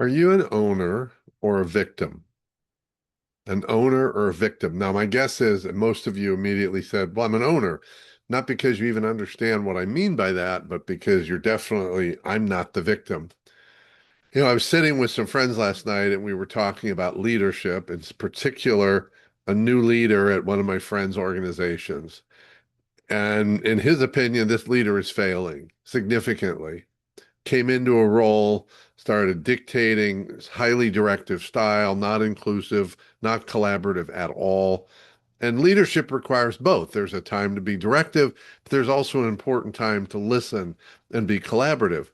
Are you an owner or a victim? An owner or a victim? Now, my guess is that most of you immediately said, well, I'm an owner. Not because you even understand what I mean by that, but because I'm not the victim. I was sitting with some friends last night and we were talking about leadership, in particular, a new leader at one of my friends' organizations. And in his opinion, this leader is failing significantly. Came into a role, started dictating highly directive style, not inclusive, not collaborative at all. And leadership requires both. There's a time to be directive, but there's also an important time to listen and be collaborative.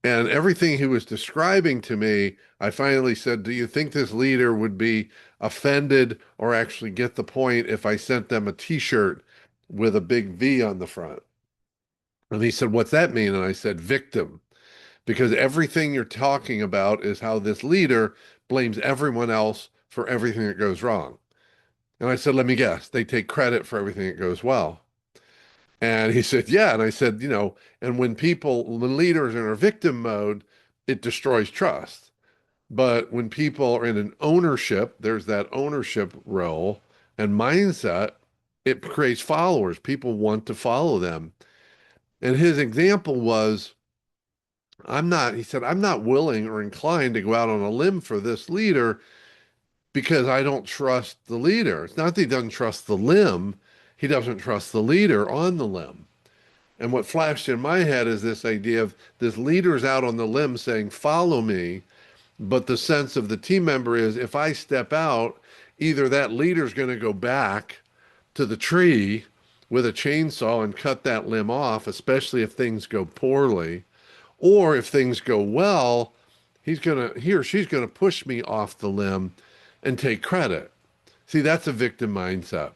And everything he was describing to me, I finally said, do you think this leader would be offended or actually get the point if I sent them a t-shirt with a big V on the front? And he said, what's that mean? And I said, victim, because everything you're talking about is how this leader blames everyone else for everything that goes wrong. And I said, let me guess, they take credit for everything that goes well. And he said, yeah. And I said, and when leaders are in a victim mode, it destroys trust. But when people are in an ownership, there's that ownership role and mindset, it creates followers. People want to follow them. And his example was, he said, I'm not willing or inclined to go out on a limb for this leader because I don't trust the leader. It's not that he doesn't trust the limb, he doesn't trust the leader on the limb. And what flashed in my head is this idea of this leader's out on the limb saying, follow me. But the sense of the team member is if I step out, either that leader's going to go back to the tree with a chainsaw and cut that limb off, especially if things go poorly, or if things go well, he or she's gonna push me off the limb and take credit. See, that's a victim mindset.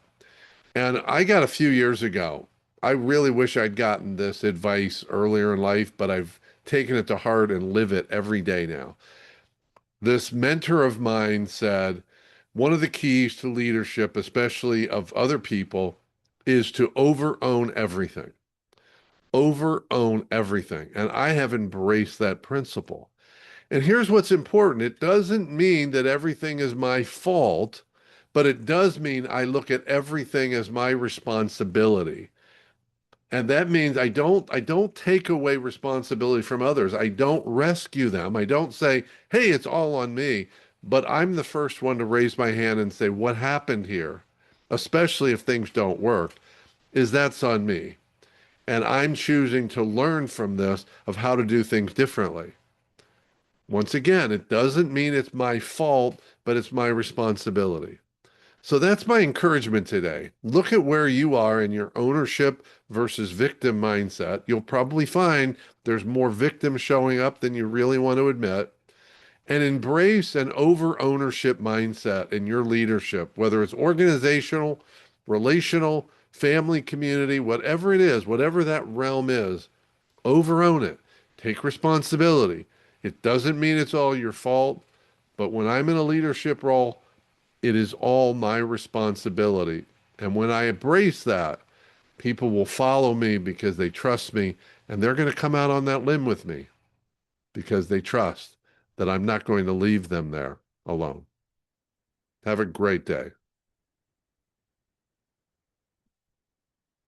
And I got a few years ago. I really wish I'd gotten this advice earlier in life, but I've taken it to heart and live it every day now. This mentor of mine said, one of the keys to leadership, especially of other people, is to over own everything. Over own everything. And I have embraced that principle. And here's what's important. It doesn't mean that everything is my fault, but it does mean I look at everything as my responsibility. And that means I don't take away responsibility from others. I don't rescue them. I don't say, "Hey, it's all on me." But I'm the first one to raise my hand and say, "What happened here?" Especially if things don't work, is that's on me. And I'm choosing to learn from this of how to do things differently. Once again, it doesn't mean it's my fault, but it's my responsibility. So that's my encouragement today. Look at where you are in your ownership versus victim mindset. You'll probably find there's more victims showing up than you really want to admit. And embrace an over ownership mindset in your leadership, whether it's organizational, relational, family, community, whatever it is, whatever that realm is, over own it. Take responsibility. It doesn't mean it's all your fault, but when I'm in a leadership role, it is all my responsibility. And when I embrace that, people will follow me because they trust me, and they're going to come out on that limb with me because they trust that I'm not going to leave them there alone. Have a great day.